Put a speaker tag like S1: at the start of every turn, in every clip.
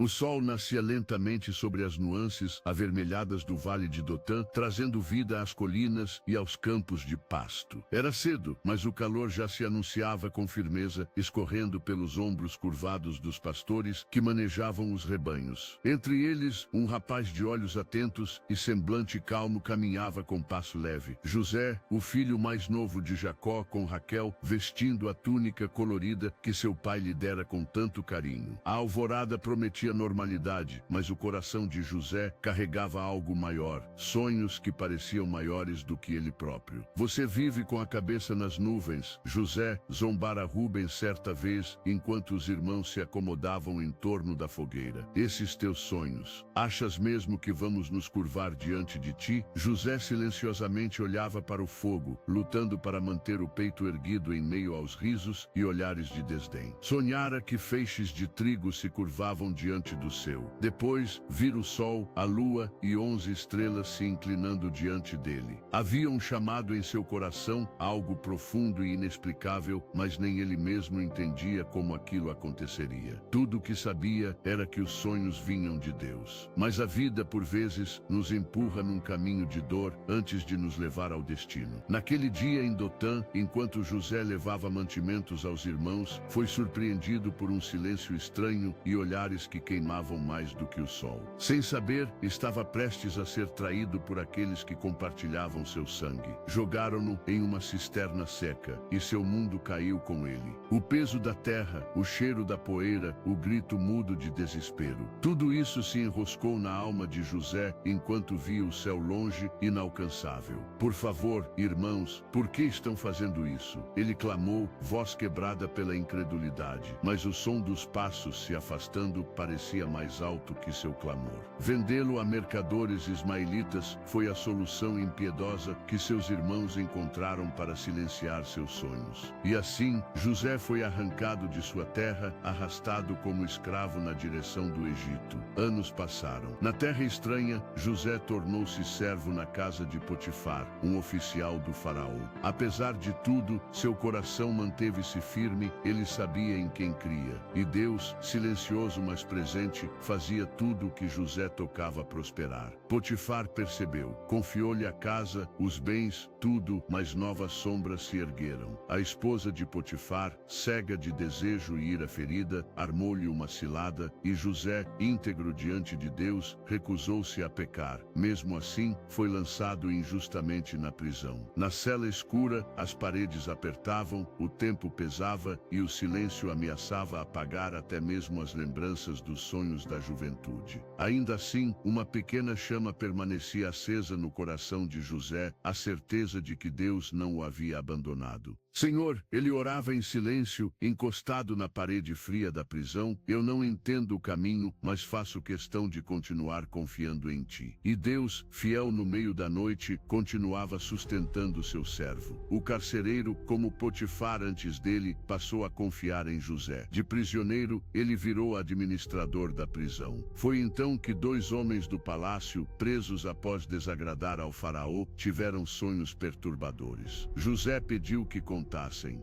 S1: O sol nascia lentamente sobre as nuances avermelhadas do vale de Dotã, trazendo vida às colinas e aos campos de pasto. Era cedo, mas o calor já se anunciava com firmeza, escorrendo pelos ombros curvados dos pastores que manejavam os rebanhos. Entre eles, um rapaz de olhos atentos e semblante calmo caminhava com passo leve. José, o filho mais novo de Jacó, com Raquel, vestindo a túnica colorida que seu pai lhe dera com tanto carinho. A alvorada prometia normalidade, mas o coração de José carregava algo maior, sonhos que pareciam maiores do que ele próprio. Você vive com a cabeça nas nuvens, José zombara Rubens certa vez, enquanto os irmãos se acomodavam em torno da fogueira. Esses teus sonhos, achas mesmo que vamos nos curvar diante de ti? José silenciosamente olhava para o fogo, lutando para manter o peito erguido em meio aos risos e olhares de desdém. Sonhara que feixes de trigo se curvavam diante do seu. Depois, vira o sol, a lua e 11 estrelas se inclinando diante dele. Havia um chamado em seu coração, algo profundo e inexplicável, mas nem ele mesmo entendia como aquilo aconteceria. Tudo o que sabia era que os sonhos vinham de Deus. Mas a vida, por vezes, nos empurra num caminho de dor antes de nos levar ao destino. Naquele dia em Dotã, enquanto José levava mantimentos aos irmãos, foi surpreendido por um silêncio estranho e olhares que queimavam mais do que o sol. Sem saber, estava prestes a ser traído por aqueles que compartilhavam seu sangue. Jogaram-no em uma cisterna seca, e seu mundo caiu com ele. O peso da terra, o cheiro da poeira, o grito mudo de desespero. Tudo isso se enroscou na alma de José, enquanto via o céu longe, inalcançável. Por favor, irmãos, por que estão fazendo isso? Ele clamou, voz quebrada pela incredulidade. Mas o som dos passos se afastando parecia mais alto que seu clamor. Vendê-lo a mercadores ismaelitas foi a solução impiedosa que seus irmãos encontraram para silenciar seus sonhos. E assim, José foi arrancado de sua terra, arrastado como escravo na direção do Egito. Anos passaram. Na terra estranha, José tornou-se servo na casa de Potifar, um oficial do faraó. Apesar de tudo, seu coração manteve-se firme, ele sabia em quem cria. E Deus, silencioso mas presente, fazia tudo o que José tocava prosperar. Potifar percebeu, confiou-lhe a casa, os bens, tudo, mas novas sombras se ergueram. A esposa de Potifar, cega de desejo e ira ferida, armou-lhe uma cilada, e José, íntegro diante de Deus, recusou-se a pecar. Mesmo assim, foi lançado injustamente na prisão. Na cela escura, as paredes apertavam, o tempo pesava e o silêncio ameaçava apagar até mesmo as lembranças dos sonhos da juventude. Ainda assim, uma pequena chama permanecia acesa no coração de José, a certeza de que Deus não o havia abandonado. Senhor, ele orava em silêncio, encostado na parede fria da prisão, eu não entendo o caminho, mas faço questão de continuar confiando em ti. E Deus, fiel no meio da noite, continuava sustentando seu servo. O carcereiro, como Potifar antes dele, passou a confiar em José. De prisioneiro, ele virou administrador da prisão. Foi então que 2 homens do palácio, presos após desagradar ao faraó, tiveram sonhos perturbadores. José pediu que contassem.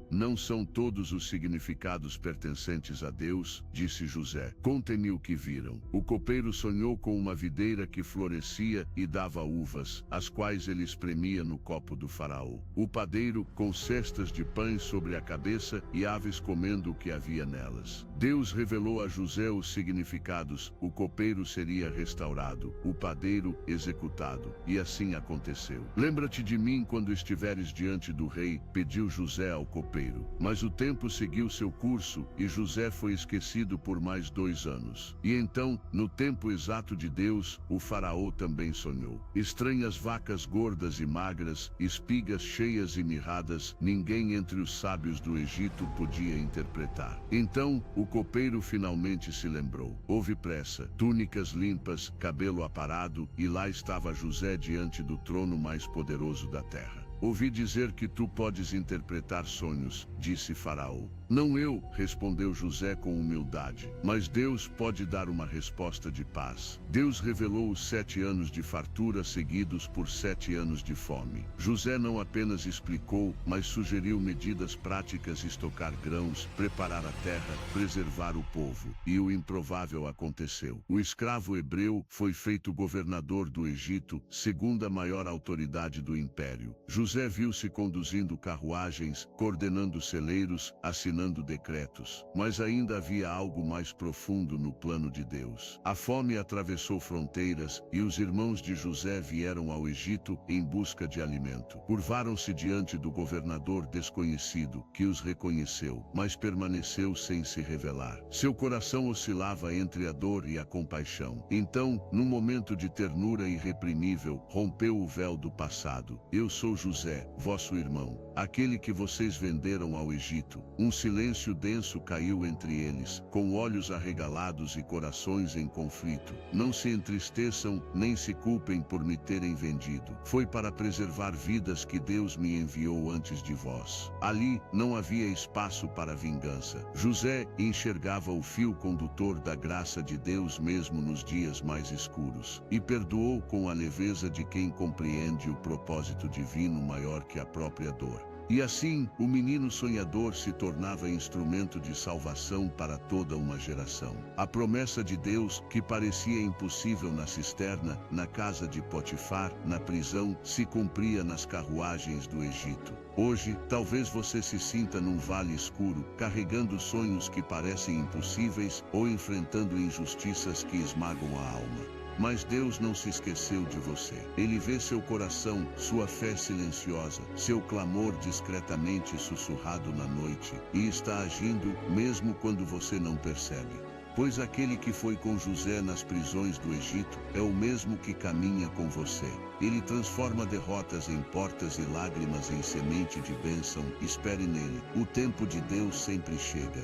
S1: Não são todos os significados pertencentes a Deus, disse José. Contem-me o que viram. O copeiro sonhou com uma videira que florescia e dava uvas, as quais ele espremia no copo do faraó. O padeiro, com cestas de pães sobre a cabeça e aves comendo o que havia nelas. Deus revelou a José os significados. O copeiro seria restaurado, o padeiro executado. E assim aconteceu. Lembra-te de mim quando estiveres diante do rei, pediu José ao copeiro. Mas o tempo seguiu seu curso, e José foi esquecido por mais 2 anos. E então, no tempo exato de Deus, o faraó também sonhou. Estranhas vacas gordas e magras, espigas cheias e mirradas, ninguém entre os sábios do Egito podia interpretar. Então, o copeiro finalmente se lembrou. Houve pressa, túnicas limpas, cabelo aparado, e lá estava José diante do trono mais poderoso da terra. Ouvi dizer que tu podes interpretar sonhos, disse Faraó. Não eu, respondeu José com humildade, mas Deus pode dar uma resposta de paz. Deus revelou os 7 anos de fartura seguidos por 7 anos de fome. José não apenas explicou, mas sugeriu medidas práticas: estocar grãos, preparar a terra, preservar o povo. E o improvável aconteceu. O escravo hebreu foi feito governador do Egito, segunda maior autoridade do império. José viu-se conduzindo carruagens, coordenando celeiros, assinando decretos. Mas ainda havia algo mais profundo no plano de Deus. A fome atravessou fronteiras e os irmãos de José vieram ao Egito em busca de alimento. Curvaram-se diante do governador desconhecido, que os reconheceu, mas permaneceu sem se revelar. Seu coração oscilava entre a dor e a compaixão. Então, num momento de ternura irreprimível, rompeu o véu do passado. Eu sou José, vosso irmão, aquele que vocês venderam ao Egito. Um silêncio denso caiu entre eles, com olhos arregalados e corações em conflito. Não se entristeçam, nem se culpem por me terem vendido. Foi para preservar vidas que Deus me enviou antes de vós. Ali, não havia espaço para vingança. José enxergava o fio condutor da graça de Deus mesmo nos dias mais escuros, e perdoou com a leveza de quem compreende o propósito divino maior que a própria dor. E assim, o menino sonhador se tornava instrumento de salvação para toda uma geração. A promessa de Deus, que parecia impossível na cisterna, na casa de Potifar, na prisão, se cumpria nas carruagens do Egito. Hoje, talvez você se sinta num vale escuro, carregando sonhos que parecem impossíveis ou enfrentando injustiças que esmagam a alma. Mas Deus não se esqueceu de você. Ele vê seu coração, sua fé silenciosa, seu clamor discretamente sussurrado na noite, e está agindo, mesmo quando você não percebe. Pois aquele que foi com José nas prisões do Egito é o mesmo que caminha com você. Ele transforma derrotas em portas e lágrimas em semente de bênção. Espere nele. O tempo de Deus sempre chega.